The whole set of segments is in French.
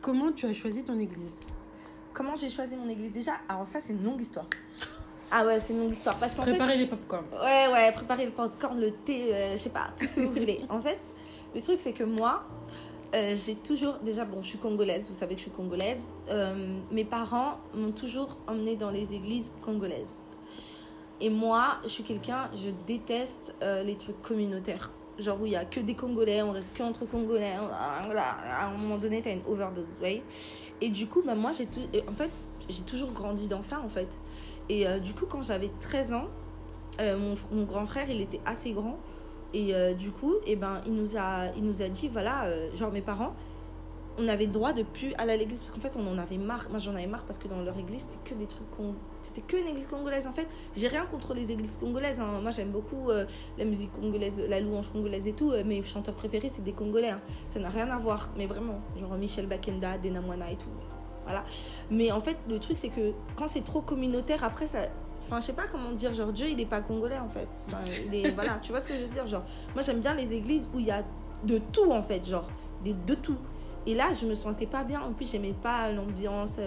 Comment tu as choisi ton église? Comment j'ai choisi mon église déjà? Alors ça, c'est une longue histoire. Ah ouais, c'est une longue histoire. Parce qu'en Préparer les pop-corn. Ouais, préparer le popcorn, le thé, je sais pas, tout ce que vous voulez. En fait, le truc, c'est que moi, j'ai toujours... Déjà, bon, je suis congolaise, vous savez que je suis congolaise. Mes parents m'ont toujours emmenée dans les églises congolaises. Et moi, je suis quelqu'un, je déteste les trucs communautaires. Genre où il n'y a que des Congolais, on reste qu'entre Congolais. À un moment donné, t'as une overdose, vous voyez. Et du coup, bah, moi, j'ai toujours grandi dans ça, en fait. Et du coup, quand j'avais 13 ans, mon grand frère, il était assez grand. Et du coup, il nous a dit, voilà, genre mes parents, on avait le droit de plus aller à l'église parce qu'en fait on en avait marre. Moi j'en avais marre parce que dans leur église c'était que des trucs c'était que une église congolaise en fait. J'ai rien contre les églises congolaises hein. Moi j'aime beaucoup la musique congolaise, la louange congolaise et tout. Mes chanteurs préférés c'est des Congolais hein. Ça n'a rien à voir mais vraiment genre Michel Bakenda, Dena Moana et tout voilà. Mais en fait le truc c'est que quand c'est trop communautaire après ça, enfin je sais pas comment dire, genre Dieu il est pas congolais en fait. Voilà, tu vois ce que je veux dire, genre moi j'aime bien les églises où il y a de tout en fait, genre de tout. Et là, je me sentais pas bien. En plus, j'aimais pas l'ambiance,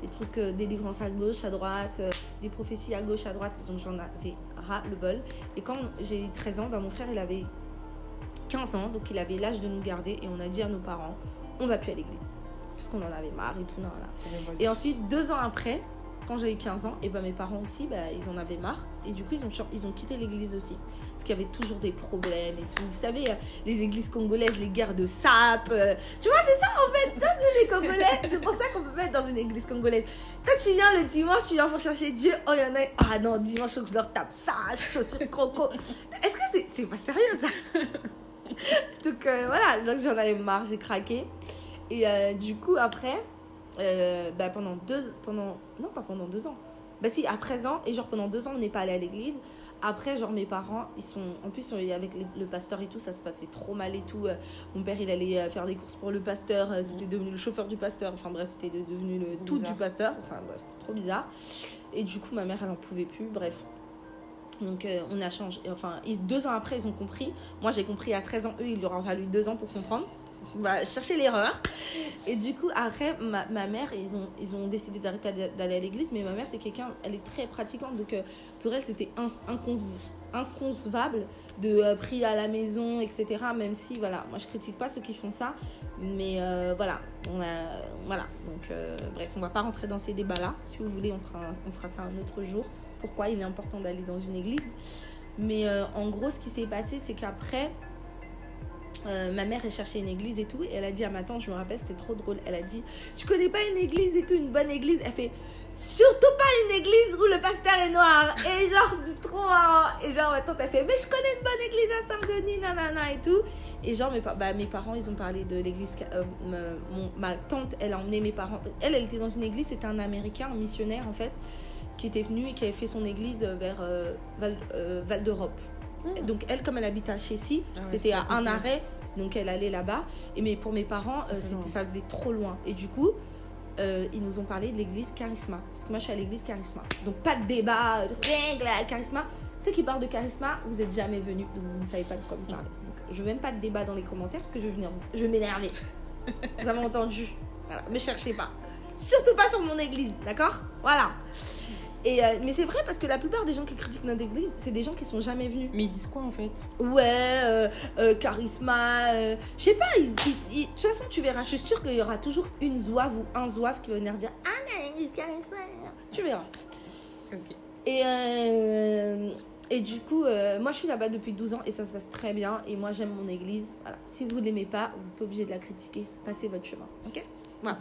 les trucs délivrance à gauche, à droite, des prophéties à gauche, à droite. Donc, j'en avais ras le bol. Et quand j'ai eu 13 ans, mon frère, il avait 15 ans. Donc, il avait l'âge de nous garder. Et on a dit à nos parents, on va plus à l'église. Puisqu'on en avait marre et tout. Là. Et ensuite, 2 ans après, quand j'ai eu 15 ans, et mes parents aussi, ils en avaient marre. Et du coup, ils ont quitté l'église aussi. Parce qu'il y avait toujours des problèmes et tout. Vous savez, les églises congolaises, les guerres de sapes. Tu vois, c'est ça en fait. Toi, tu es congolais. C'est pour ça qu'on peut pas être dans une église congolaise. Toi, tu viens le dimanche, tu viens pour chercher Dieu. Oh, il y en a. Ah non, dimanche, faut que je leur tape ça. Chaussures croco. Est-ce que c'est pas sérieux ça? Donc voilà. Donc j'en avais marre, j'ai craqué. Et du coup, après. Non pas pendant 2 ans, si à 13 ans et genre pendant 2 ans on n'est pas allé à l'église. Après genre mes parents avec le pasteur et tout ça se passait trop mal et tout. Mon père il allait faire des courses pour le pasteur, c'était devenu le chauffeur du pasteur, enfin bref c'était devenu le tout du pasteur, enfin bref c'était trop bizarre. Et du coup ma mère elle en pouvait plus, bref. Donc on a changé, enfin 2 ans après ils ont compris. Moi j'ai compris à 13 ans, eux il leur a fallu 2 ans pour comprendre. On va chercher l'erreur. Et du coup après ma mère ils ont décidé d'arrêter d'aller à l'église. Mais ma mère c'est quelqu'un, elle est très pratiquante. Donc pour elle c'était inconcevable de prier à la maison etc. Même si voilà, moi je critique pas ceux qui font ça. Mais voilà. Donc bref, on va pas rentrer dans ces débats là. Si vous voulez on fera ça un autre jour. Pourquoi il est important d'aller dans une église. Mais en gros ce qui s'est passé c'est qu'après ma mère elle cherchait une église et tout et elle a dit à ma tante, je me rappelle c'était trop drôle, elle a dit tu connais pas une église et tout, une bonne église? Elle fait surtout pas une église où le pasteur est noir. Et genre c'est trop marrant. Et genre ma tante elle fait mais je connais une bonne église à Saint-Denis nanana et tout. Et genre mes parents ils ont parlé de l'église. Ma tante elle a emmené mes parents, elle était dans une église, c'était un américain, un missionnaire en fait qui était venu et qui avait fait son église vers Val d'Europe. Donc elle comme elle habite à Chessy, c'était à un arrêt, donc elle allait là-bas. Mais pour mes parents ça faisait trop loin. Et du coup ils nous ont parlé de l'église Charisma, parce que moi je suis à l'église Charisma, donc pas de débat Charisma. Ceux qui parlent de Charisma, vous êtes jamais venus, donc vous ne savez pas de quoi vous parlez. Donc je veux même pas de débat dans les commentaires parce que je vais m'énerver. Vous avez entendu? Voilà, me cherchez pas, surtout pas sur mon église, d'accord? Voilà. Et mais c'est vrai parce que la plupart des gens qui critiquent notre église, c'est des gens qui sont jamais venus. Mais ils disent quoi en fait? Ouais, charisma, je sais pas, de toute façon tu verras, je suis sûre qu'il y aura toujours une zouave ou un zouave qui va venir dire ah non, charisma, tu verras. Ok. Et du coup, moi je suis là-bas depuis 12 ans et ça se passe très bien et moi j'aime mon église. Voilà. Si vous ne l'aimez pas, vous n'êtes pas obligé de la critiquer, passez votre chemin, ok? Voilà.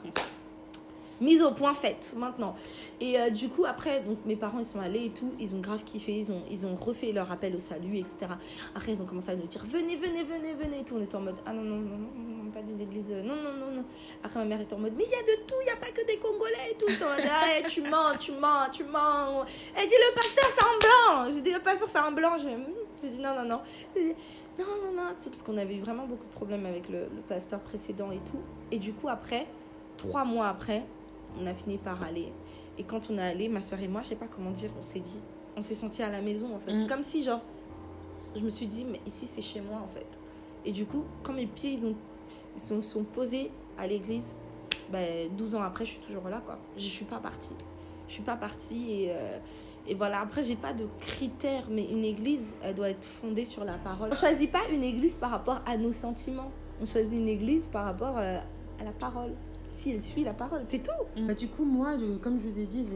Mise au point faite maintenant. Et du coup après donc mes parents ils sont allés et tout, ils ont grave kiffé, ils ont refait leur appel au salut etc. Après ils ont commencé à nous dire venez et tout. On était en mode ah non, pas des églises, non. Après ma mère était en mode mais il y a de tout, il n'y a pas que des Congolais et tout. Ah, tu mens. Elle dit le pasteur c'est un blanc. Je dis le pasteur c'est un blanc. J'ai dit non. Non, tout, parce qu'on avait eu vraiment beaucoup de problèmes avec le pasteur précédent et tout. Et du coup après 3 mois après on a fini par aller. Et quand on est allé, ma soeur et moi, je sais pas comment dire, on s'est sentis à la maison en fait. C'est comme si genre, je me suis dit mais ici c'est chez moi en fait. Et du coup, quand mes pieds ils sont posés à l'église, 12 ans après, je suis toujours là, quoi. Je suis pas partie. Je suis pas partie et voilà. Après, j'ai pas de critères, mais une église, elle doit être fondée sur la parole. On choisit pas une église par rapport à nos sentiments. On choisit une église par rapport à la parole. Si elle suit la parole, c'est tout. Du coup, moi, comme je vous ai dit,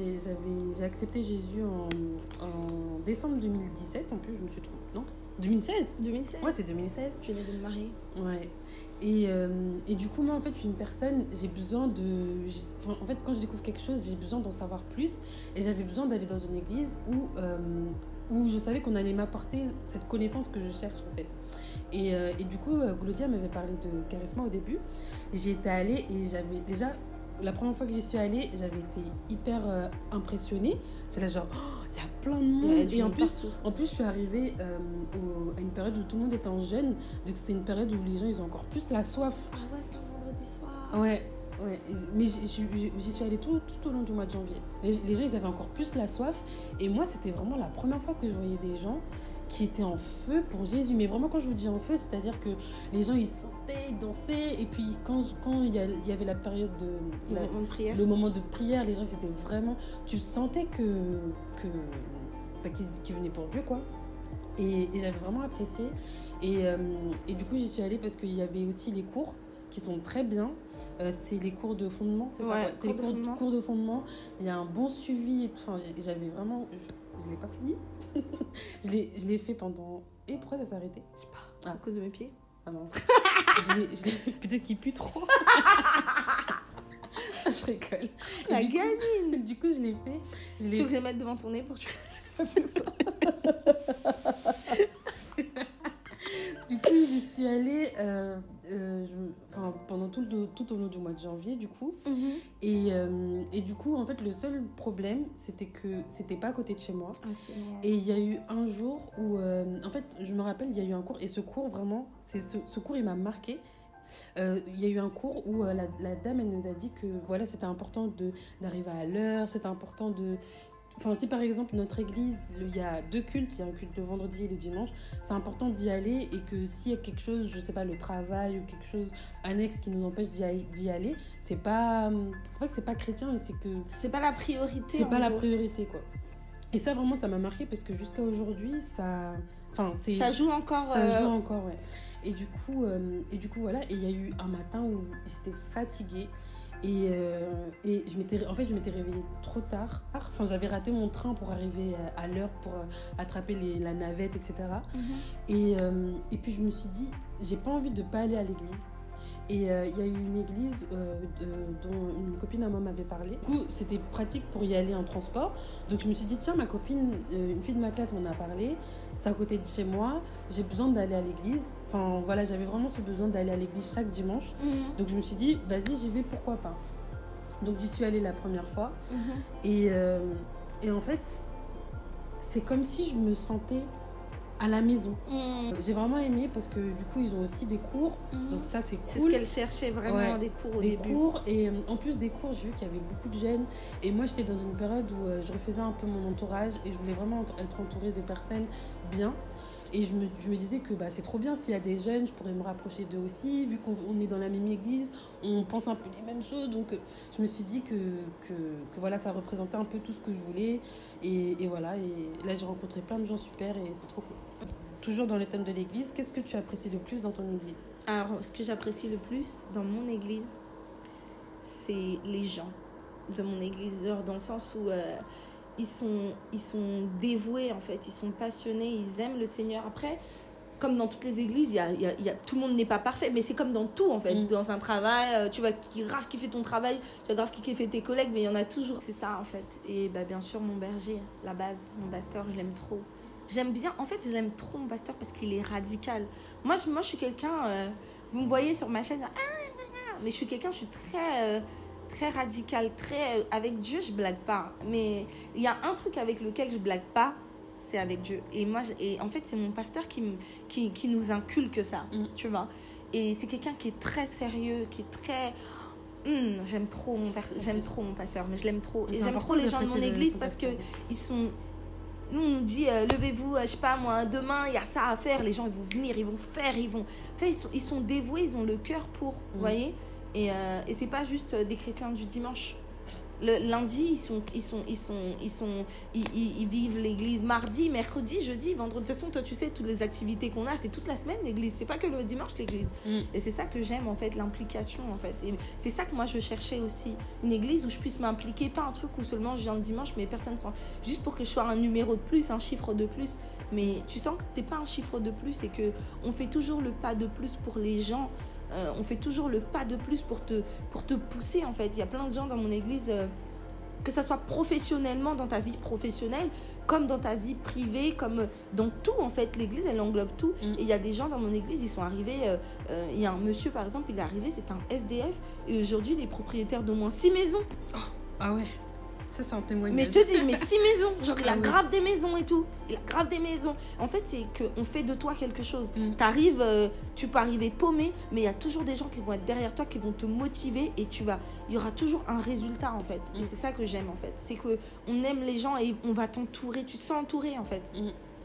j'ai accepté Jésus en décembre 2017. En plus, je me suis trompée. Non, 2016. 2016. Ouais, c'est 2016. Tu venais de me marier. Ouais. Et du coup, moi, en fait, je suis une personne, j'ai besoin de... en fait, quand je découvre quelque chose, j'ai besoin d'en savoir plus. Et j'avais besoin d'aller dans une église où je savais qu'on allait m'apporter cette connaissance que je cherche, en fait. Et du coup, Glodia m'avait parlé de Charisma au début. J'y étais allée et j'avais déjà... La première fois que j'y suis allée, j'avais été hyper impressionnée. C'est là genre, il y a plein de monde. Ouais, et en plus, je suis arrivée à une période où tout le monde était en jeûne. Donc c'est une période où les gens, ils ont encore plus la soif. Ah ouais, c'est un vendredi soir. Ouais. Mais j'y suis allée tout au long du mois de janvier. Les gens, ils avaient encore plus la soif. Et moi, c'était vraiment la première fois que je voyais des gens qui étaient en feu pour Jésus. Mais vraiment, quand je vous dis en feu, c'est-à-dire que les gens, ils sautaient, ils dansaient. Et puis, quand il y avait la période Le moment de prière, les gens, c'était vraiment... Tu sentais qu'ils venaient pour Dieu, quoi. Et j'avais vraiment apprécié. Et du coup, j'y suis allée parce qu'il y avait aussi les cours qui sont très bien. C'est les cours de fondement, c'est ça? Ouais, c'est les cours de fondement. Il y a un bon suivi. Enfin, j'avais vraiment... Je ne l'ai pas fini. je l'ai fait pendant... Et pourquoi ça s'est arrêté? Je sais pas. C'est à cause de mes pieds? Ah non. Peut-être qu'il pue trop. Je rigole. La gamine. Du coup, je l'ai fait. Tu veux que je le mette devant ton nez pour que tu fasses Du coup, j'y suis allée pendant tout au long du mois de janvier, du coup. Mm-hmm. Et du coup, en fait, le seul problème, c'était que c'était pas à côté de chez moi. Ah, c'est vrai. Et il y a eu un jour où... en fait, je me rappelle, il y a eu un cours. Et ce cours, vraiment, ce cours, il m'a marqué. Il y a eu un cours où la dame, elle nous a dit que voilà, c'était important d'arriver à l'heure. C'était important de... Enfin, si par exemple notre église, il y a 2 cultes, il y a un culte le vendredi et le dimanche, c'est important d'y aller et que s'il y a quelque chose, je sais pas, le travail ou quelque chose annexe qui nous empêche d'y aller, c'est pas que c'est pas chrétien, mais c'est que... C'est pas la priorité. C'est pas la priorité, quoi. Et ça, vraiment, ça m'a marqué parce que jusqu'à aujourd'hui, ça... Enfin, c'est... Ça joue encore. Ça joue encore, ouais. Et du coup, voilà. Et il y a eu un matin où j'étais fatiguée. Et je m'étais réveillée trop tard. Enfin, j'avais raté mon train pour arriver à l'heure pour attraper la navette, etc. Mm-hmm. Et puis je me suis dit, j'ai pas envie de pas aller à l'église. Et il y a eu une église dont une copine à moi m'avait parlé. Du coup, c'était pratique pour y aller en transport. Donc je me suis dit, tiens, ma copine, une fille de ma classe m'en a parlé. C'est à côté de chez moi. J'ai besoin d'aller à l'église. Enfin, voilà, j'avais vraiment ce besoin d'aller à l'église chaque dimanche. Mm-hmm. Donc je me suis dit, vas-y, j'y vais, pourquoi pas. Donc j'y suis allée la première fois. Mm-hmm. Et en fait, c'est comme si je me sentais à la maison. J'ai vraiment aimé parce que du coup ils ont aussi des cours, donc ça c'est cool. C'est ce qu'elle cherchait vraiment, ouais, des cours au début. Des cours, et en plus des cours, j'ai vu qu'il y avait beaucoup de jeunes et moi j'étais dans une période où je refaisais un peu mon entourage et je voulais vraiment être entourée de personnes bien. Et je me disais que c'est trop bien s'il y a des jeunes, je pourrais me rapprocher d'eux aussi, vu qu'on est dans la même église, on pense un peu les mêmes choses. Donc je me suis dit que voilà, ça représentait un peu tout ce que je voulais. Et voilà, et là j'ai rencontré plein de gens super et c'est trop cool. Toujours dans le thème de l'église, qu'est-ce que tu apprécies le plus dans ton église? Alors, ce que j'apprécie le plus dans mon église, c'est les gens de mon église, genre dans le sens où... Ils sont dévoués, en fait, ils sont passionnés, ils aiment le Seigneur. Après, comme dans toutes les églises, tout le monde n'est pas parfait, mais c'est comme dans tout, en fait. Dans un travail, tu vas grave kiffer ton travail, tu vas grave kiffer tes collègues, mais il y en a toujours. C'est ça, en fait. Et bien sûr, mon berger, la base, mon pasteur, je l'aime trop. J'aime trop mon pasteur parce qu'il est radical. Moi je suis quelqu'un, vous me voyez sur ma chaîne, mais je suis très radical, avec Dieu, je blague pas. Mais il y a un truc avec lequel je blague pas, c'est avec Dieu. Et en fait, c'est mon pasteur qui nous inculque ça, tu vois. Et c'est quelqu'un qui est très sérieux, qui est très... j'aime trop mon pasteur, mais je l'aime trop. Et j'aime trop les gens de mon église parce que ils sont... Nous, on nous dit, levez-vous, je sais pas moi, demain, il y a ça à faire. Les gens, ils vont venir, ils vont faire, ils sont dévoués, ils ont le cœur pour, vous voyez. Et c'est pas juste des chrétiens du dimanche. Le lundi, ils vivent l'église mardi, mercredi, jeudi, vendredi. De toute façon, toi, tu sais, toutes les activités qu'on a, c'est toute la semaine, l'église. C'est pas que le dimanche, l'église. Et c'est ça que j'aime, en fait, l'implication, en fait. Et c'est ça que moi, je cherchais aussi. Une église où je puisse m'impliquer, pas un truc où seulement je viens le dimanche, mais personne sent. Juste pour que je sois un numéro de plus, un chiffre de plus. Mais tu sens que t'es pas un chiffre de plus et qu'on fait toujours le pas de plus pour les gens. On fait toujours le pas de plus pour te pousser, en fait. Il y a plein de gens dans mon église, que ça soit professionnellement, dans ta vie professionnelle, comme dans ta vie privée, comme dans tout, en fait. L'église, elle englobe tout. Et il y a des gens dans mon église, ils sont arrivés... il y a un monsieur, par exemple, il est arrivé, c'est un SDF. Et aujourd'hui, il est propriétaire d'au moins 6 maisons. Oh, ah ouais. Ça, c'est un témoignage. Mais je te dis, mais 6 maisons. Genre, il a grave des maisons et tout. Il a grave des maisons. En fait, c'est qu'on fait de toi quelque chose. T'arrives, tu peux arriver paumé, mais il y a toujours des gens qui vont être derrière toi, qui vont te motiver et il y aura toujours un résultat, en fait. Et c'est ça que j'aime, en fait. C'est qu'on aime les gens et on va t'entourer. Tu te sens entouré, en fait.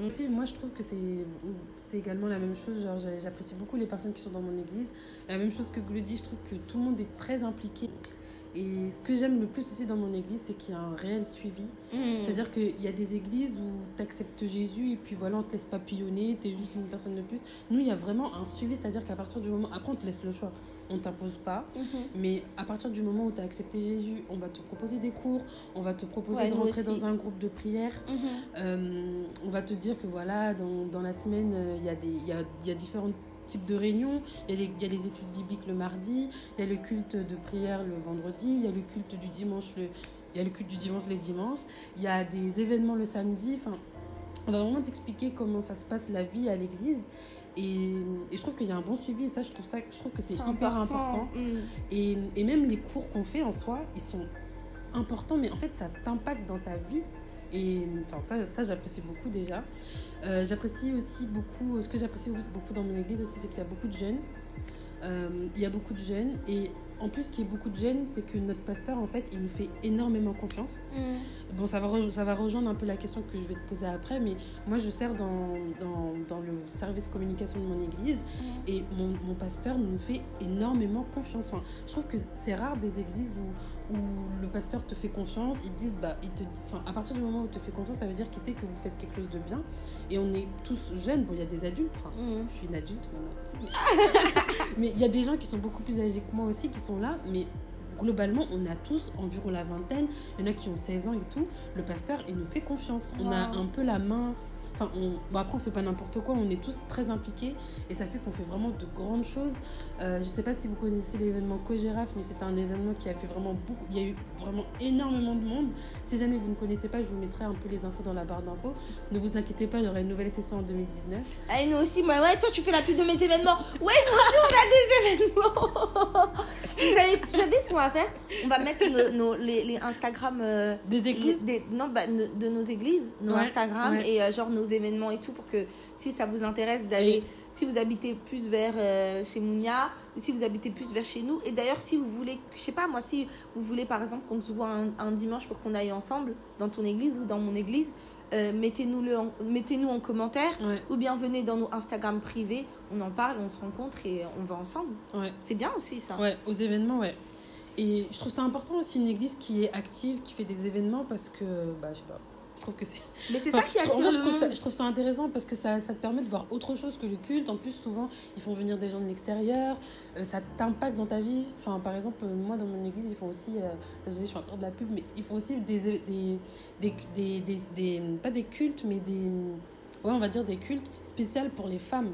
Aussi, moi, je trouve que c'est également la même chose. Genre, j'apprécie beaucoup les personnes qui sont dans mon église. La même chose que Glody, je trouve que tout le monde est très impliqué. Et ce que j'aime le plus aussi dans mon église, c'est qu'il y a un réel suivi. C'est-à-dire qu'il y a des églises où tu acceptes Jésus et puis voilà, on te laisse papillonner, tu es juste une personne de plus. Nous, il y a vraiment un suivi, c'est-à-dire qu'à partir du moment... Après, on te laisse le choix, on ne t'impose pas. Mais à partir du moment où tu as accepté Jésus, on va te proposer des cours, on va te proposer de rentrer dans un groupe de prière. On va te dire que voilà, dans la semaine, il y a différentes types de réunions. Il y a les études bibliques le mardi, il y a le culte de prière le vendredi, il y a le culte du dimanche il y a le culte du dimanche les dimanches, il y a des événements le samedi. Enfin, on va vraiment t'expliquer comment ça se passe la vie à l'église. Et je trouve qu'il y a un bon suivi, ça je trouve que c'est hyper important. Et même les cours qu'on fait en soi, ils sont importants, mais en fait ça t'impacte dans ta vie. Et enfin, ça j'apprécie beaucoup déjà. J'apprécie aussi beaucoup, ce que j'apprécie beaucoup dans mon église aussi, c'est qu'il y a beaucoup de jeunes. Il y a beaucoup de jeunes et en plus qu'il y ait beaucoup de jeunes, c'est que notre pasteur, en fait, il nous fait énormément confiance. Bon, ça va rejoindre un peu la question que je vais te poser après, mais moi, je sers dans le service communication de mon église et mon pasteur nous fait énormément confiance. Enfin, je trouve que c'est rare des églises où le pasteur te fait confiance, à partir du moment où il te fait confiance, ça veut dire qu'il sait que vous faites quelque chose de bien. Et on est tous jeunes, bon, il y a des adultes, je suis une adulte maintenant aussi, mais il y a des gens qui sont beaucoup plus âgés que moi aussi, qui sont là, mais globalement, on a tous environ la vingtaine, il y en a qui ont 16 ans et tout, le pasteur, il nous fait confiance, on a un peu la main... Enfin, après, on fait pas n'importe quoi, on est tous très impliqués et ça fait qu'on fait vraiment de grandes choses. Je sais pas si vous connaissez l'événement Cogéraf, mais c'est un événement qui a fait vraiment beaucoup. Il y a eu vraiment énormément de monde. Si jamais vous ne connaissez pas, je vous mettrai un peu les infos dans la barre d'infos. Ne vous inquiétez pas, il y aura une nouvelle session en 2019. Et nous aussi, ouais, toi tu fais la pub de mes événements. Ouais, nous aussi on a des événements. Vous savez ce qu'on va faire? On va mettre les Instagram des églises de nos églises, nos Instagram et genre nos événements et tout, pour que si ça vous intéresse d'aller, si vous habitez plus vers chez Mounia ou si vous habitez plus vers chez nous. Et d'ailleurs, si vous voulez, je sais pas moi, si vous voulez par exemple qu'on se voit un dimanche pour qu'on aille ensemble dans ton église ou dans mon église, mettez-nous en commentaire ou bien venez dans nos Instagram privés, on en parle, on se rencontre et on va ensemble. C'est bien aussi ça. Aux événements, Et je trouve ça important aussi, une église qui est active, qui fait des événements, parce que, je sais pas, je trouve que c'est... Mais c'est ça qui attire le monde. Je trouve ça intéressant parce que ça te permet de voir autre chose que le culte. En plus, souvent, ils font venir des gens de l'extérieur. Ça t'impacte dans ta vie. Enfin, par exemple, moi, dans mon église, ils font aussi... désolée, je fais encore de la pub, mais ils font aussi pas des cultes, mais on va dire des cultes spéciaux pour les femmes.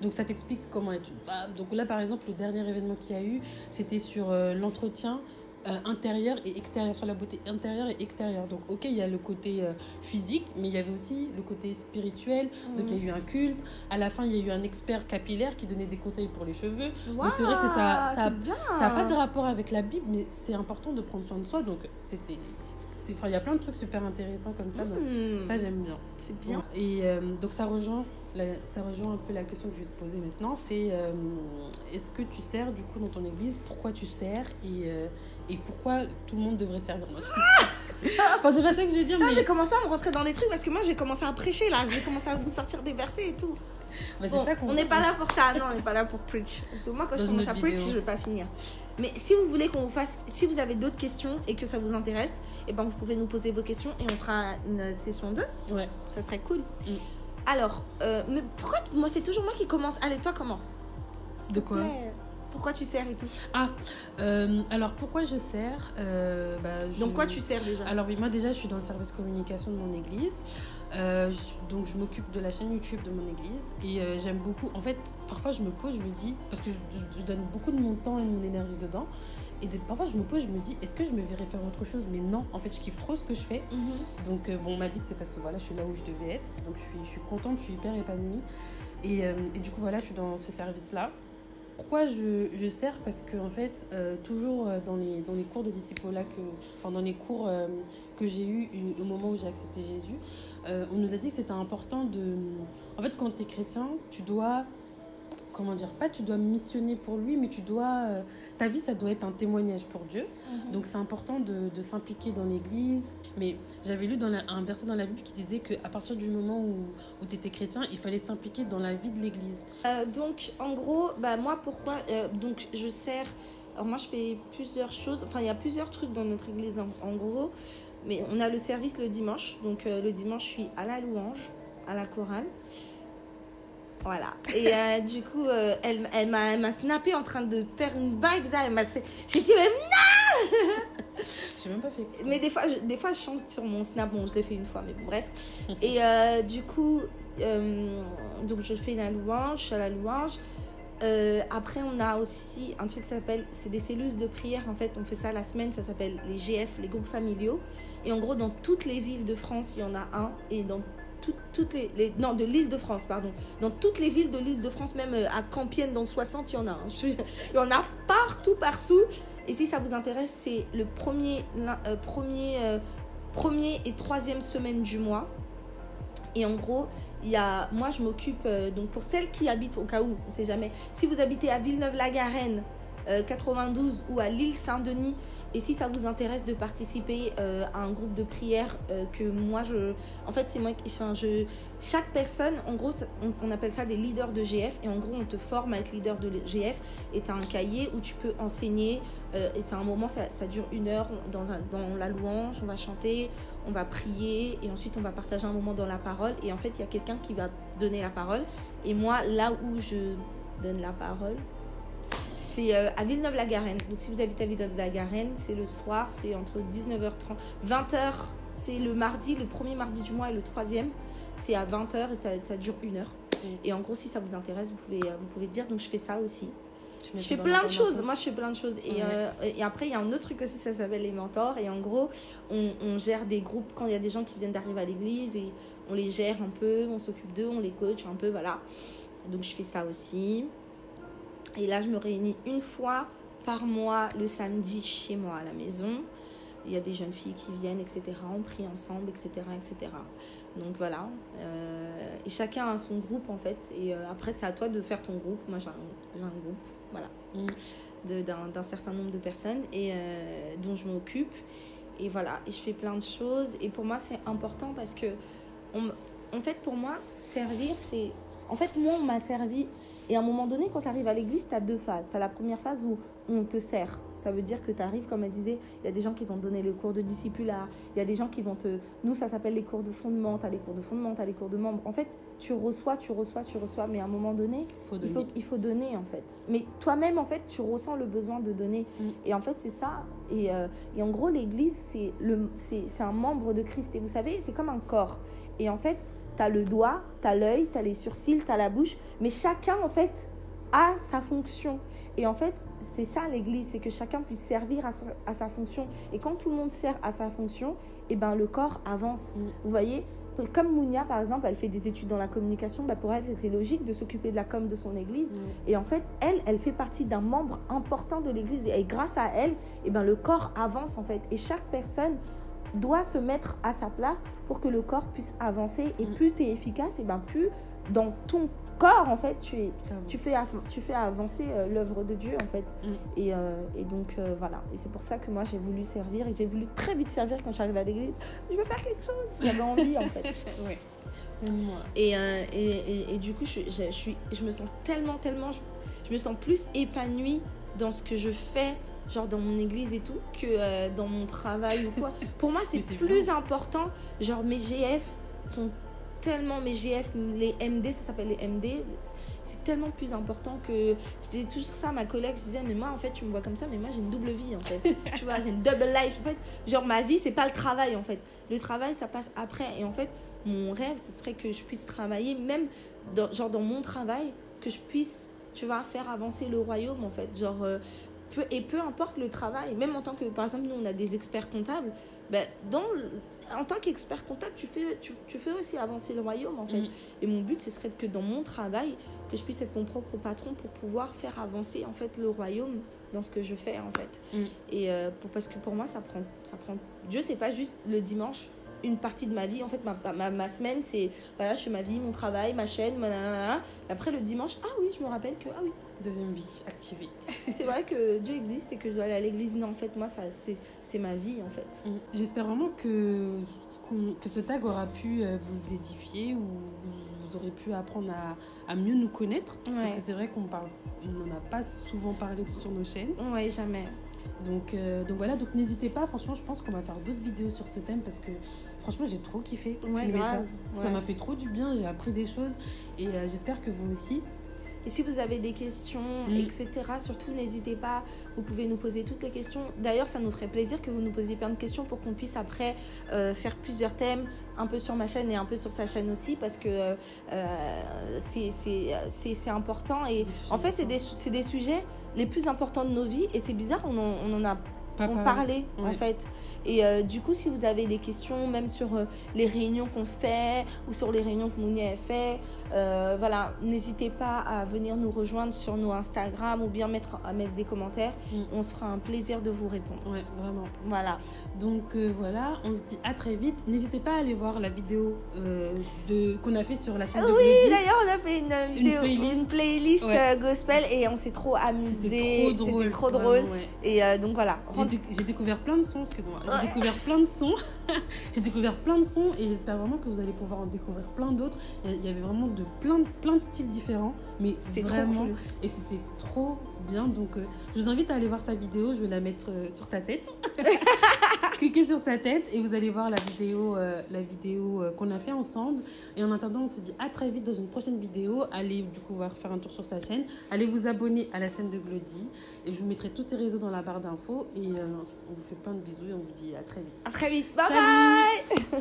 Donc ça t'explique comment être une femme. Donc là, par exemple, le dernier événement qu'il y a eu, c'était sur l'entretien intérieur et extérieur, sur la beauté intérieure et extérieure. Donc ok, il y a le côté physique, mais il y avait aussi le côté spirituel. Donc il y a eu un culte. À la fin, il y a eu un expert capillaire qui donnait des conseils pour les cheveux. Donc c'est vrai que ça a pas de rapport avec la Bible, mais c'est important de prendre soin de soi. Donc il y a plein de trucs super intéressants comme ça. Donc ça, j'aime bien. C'est bien. Et donc ça rejoint un peu la question que je vais te poser maintenant. C'est est-ce que tu sers du coup dans ton église? Pourquoi tu sers et pourquoi tout le monde devrait servir? Enfin, c'est pas ça que je vais dire, mais commence pas à me rentrer dans des trucs, parce que moi je vais commencer à prêcher là, je vais commencer à vous sortir des versets et tout. Bah, Bon, c'est ça qu'on on n'est pas là pour ça, non, on n'est pas là pour preach. Parce que moi, quand je Dans commence une à autre preach, vidéo. je ne vais pas finir. Mais si vous voulez qu'on vous fasse, si vous avez d'autres questions et que ça vous intéresse, eh ben, vous pouvez nous poser vos questions et on fera une session 2. Ouais. Ça serait cool. Mm. Alors, mais pourquoi moi, c'est toujours moi qui commence. Allez, toi, commence. S'il De te quoi? plaît. Pourquoi tu sers et tout? Alors pourquoi je sers Donc, quoi tu sers déjà? Alors oui, moi déjà je suis dans le service communication de mon église. Donc je m'occupe de la chaîne YouTube de mon église et j'aime beaucoup. En fait, parfois je me pose, je me dis, parce que je donne beaucoup de mon temps et de mon énergie dedans. Et parfois je me pose, je me dis, est-ce que je me verrais faire autre chose? Mais non, en fait je kiffe trop ce que je fais. Donc bon, on m'a dit que c'est parce que voilà, je suis là où je devais être. Donc je suis contente, je suis hyper épanouie. Et du coup voilà, je suis dans ce service-là. Pourquoi je sers? Parce que en fait, toujours dans les cours de disciple-là, dans les cours que j'ai eus au moment où j'ai accepté Jésus, on nous a dit que c'était important de... En fait, quand tu es chrétien, tu dois... Comment dire? Pas tu dois missionner pour lui, mais tu dois... ta vie, ça doit être un témoignage pour Dieu. Donc, c'est important de s'impliquer dans l'église. Mais j'avais lu un verset dans la Bible qui disait qu'à partir du moment où tu étais chrétien, il fallait s'impliquer dans la vie de l'église. Donc, en gros, moi, pourquoi donc, je sers... Alors, moi, je fais plusieurs choses. Enfin, il y a plusieurs trucs dans notre église, en gros. Mais on a le service le dimanche. Donc, le dimanche, je suis à la louange, à la chorale. Voilà. Et du coup, elle m'a snappé en train de faire une vibe. Là, j'ai dit, mais non! J'ai même pas fait exprès. Mais des fois, je chante sur mon snap. Bon, je l'ai fait une fois, mais bon, bref. Et du coup, donc je fais la louange, je suis à la louange. Après, on a aussi un truc qui s'appelle, c'est des cellules de prière. En fait, on fait ça la semaine, ça s'appelle les GF, les groupes familiaux. Et en gros, dans toutes les villes de France, il y en a un. Et dans non, de l'Île-de-France, pardon. Dans toutes les villes de l'Île-de-France, même à Campienne, dans 60, il y en a un. Il y en a partout. Et si ça vous intéresse, c'est le premier et troisième semaine du mois. Et en gros, moi, je m'occupe, donc pour celles qui habitent, au cas où, on ne sait jamais, si vous habitez à Villeneuve-la-Garenne, 92 ou à l'île Saint-Denis, et si ça vous intéresse de participer à un groupe de prière que moi en fait c'est moi chaque personne, en gros on appelle ça des leaders de GF, et en gros on te forme à être leader de GF et tu as un cahier où tu peux enseigner et c'est un moment, ça dure 1 heure dans la louange, on va chanter, on va prier et ensuite on va partager un moment dans la parole, et en fait il y a quelqu'un qui va donner la parole, et moi là où je donne la parole, c'est à Villeneuve-la-Garenne. Donc si vous habitez à Villeneuve-la-Garenne, c'est le soir, c'est entre 19h30, 20h, c'est le mardi, le premier mardi du mois, et le troisième, c'est à 20h et ça dure 1 heure. Et en gros, si ça vous intéresse, vous pouvez dire. Donc je fais ça aussi. Je fais plein de choses. Moi, je fais plein de choses. Et après, il y a un autre truc aussi, ça s'appelle les mentors. Et en gros, on gère des groupes quand il y a des gens qui viennent d'arriver à l'église, et on les gère un peu, on s'occupe d'eux, on les coach un peu, voilà. Donc je fais ça aussi. Et là, je me réunis 1 fois par mois le samedi chez moi à la maison. Il y a des jeunes filles qui viennent, etc. On prie ensemble, etc. etc. Donc voilà. Et chacun a son groupe en fait. Et après, c'est à toi de faire ton groupe. Moi, j'ai un groupe, voilà, d'un certain nombre de personnes et dont je m'occupe. Et voilà. Et je fais plein de choses. Et pour moi, c'est important parce que, en fait, pour moi, servir, c'est... En fait, moi, on m'a servi. Et à un moment donné, quand tu arrives à l'église, tu as 2 phases. Tu as la première phase où on te sert. Ça veut dire que tu arrives, comme elle disait, il y a des gens qui vont te donner le cours de discipulat. Il y a des gens qui vont te... Nous, ça s'appelle les cours de fondement. Tu as les cours de fondement, tu as les cours de membres. En fait, tu reçois. Mais à un moment donné, il faut donner, en fait. Mais toi-même, en fait, tu ressens le besoin de donner. Et en fait, c'est ça. Et en gros, l'église, c'est un membre de Christ. Et vous savez, c'est comme un corps. Et en fait, tu as le doigt, tu as l'œil, tu as les sourcils, tu as la bouche. Mais chacun, en fait, a sa fonction. Et en fait, c'est ça l'église, c'est que chacun puisse servir à sa fonction. Et quand tout le monde sert à sa fonction, eh ben, le corps avance. Vous voyez, comme Mounia, par exemple, elle fait des études dans la communication, pour elle, c'était logique de s'occuper de la com de son église. Et en fait, elle fait partie d'un membre important de l'église. Et grâce à elle, eh ben, le corps avance, en fait. Et chaque personne doit se mettre à sa place pour que le corps puisse avancer. Et plus tu es efficace, et ben plus dans ton corps, en fait, tu fais avancer l'œuvre de Dieu, en fait. Et donc, voilà. Et c'est pour ça que moi, j'ai voulu servir. Et j'ai voulu très vite servir quand j'arrive à l'église. Je veux faire quelque chose. J'avais envie, en fait. Ouais. Même moi. Et du coup, je me sens tellement, je me sens plus épanouie dans ce que je fais, genre dans mon église et tout, que dans mon travail ou quoi. Pour moi, c'est plus important. Genre, mes GF sont tellement, mes GF, les MD, ça s'appelle les MD, c'est tellement plus important que... Je disais toujours ça à ma collègue, je disais, mais moi, en fait, tu me vois comme ça, mais moi, j'ai une double vie, en fait. Tu vois, j'ai une double life. En fait, genre, ma vie, c'est pas le travail, en fait. Le travail, ça passe après. Et en fait, mon rêve, ce serait que je puisse travailler, même dans mon travail, que je puisse, tu vois, faire avancer le royaume, en fait. Genre, peu importe le travail, même en tant que, par exemple, nous, on a des experts comptables, ben, en tant qu'expert comptable, tu fais aussi avancer le royaume, en fait. Et mon but, ce serait que dans mon travail, que je puisse être mon propre patron pour pouvoir faire avancer, en fait, le royaume dans ce que je fais, en fait. Et parce que pour moi, ça prend... Dieu, c'est pas juste le dimanche, une partie de ma vie. En fait, ma semaine, c'est, voilà, je fais ma vie, mon travail, ma chaîne, et après, le dimanche, ah oui, je me rappelle que, ah oui, deuxième vie activée. C'est vrai que Dieu existe et que je dois aller à l'église. Non, en fait, moi, c'est ma vie, en fait. J'espère vraiment que ce tag aura pu vous édifier ou vous aurez pu apprendre à mieux nous connaître. Ouais. Parce que c'est vrai qu'on n'en a pas souvent parlé sur nos chaînes. Oui, jamais. Donc voilà, donc n'hésitez pas. Franchement, je pense qu'on va faire d'autres vidéos sur ce thème parce que franchement, j'ai trop kiffé. Ouais, grave. Ça m'a fait trop du bien. J'ai appris des choses et j'espère que vous aussi. Et si vous avez des questions, etc., surtout n'hésitez pas, vous pouvez nous poser toutes les questions. D'ailleurs, ça nous ferait plaisir que vous nous posiez plein de questions pour qu'on puisse après faire plusieurs thèmes, un peu sur ma chaîne et un peu sur sa chaîne aussi, parce que c'est important. Et en fait, c'est des sujets les plus importants de nos vies et c'est bizarre, on en a parlé, en fait. Et du coup, si vous avez des questions, même sur les réunions qu'on fait ou sur les réunions que Mouni a fait, voilà, n'hésitez pas à venir nous rejoindre sur nos Instagram ou bien à mettre des commentaires. On se fera un plaisir de vous répondre. Ouais, vraiment. Voilà. Donc voilà, on se dit à très vite. N'hésitez pas à aller voir la vidéo qu'on a fait sur la chaîne de Glody. Oui, d'ailleurs, on a fait une playlist gospel et on s'est trop amusé. C'était trop drôle. Vraiment, ouais. Et donc voilà. J'ai découvert plein de sons, excuse-moi. J'ai découvert plein de sons. J'ai découvert plein de sons et j'espère vraiment que vous allez pouvoir en découvrir plein d'autres. Il y avait vraiment plein de styles différents, mais c'était vraiment trop cool. Et c'était trop bien. Donc je vous invite à aller voir sa vidéo. Je vais la mettre sur ta tête. Cliquez sur sa tête et vous allez voir la vidéo qu'on a fait ensemble. Et en attendant, on se dit à très vite dans une prochaine vidéo. Allez du coup faire un tour sur sa chaîne. Allez vous abonner à la chaîne de Glody. Et je vous mettrai tous ses réseaux dans la barre d'infos. Et on vous fait plein de bisous et on vous dit à très vite. À très vite. Bye bye.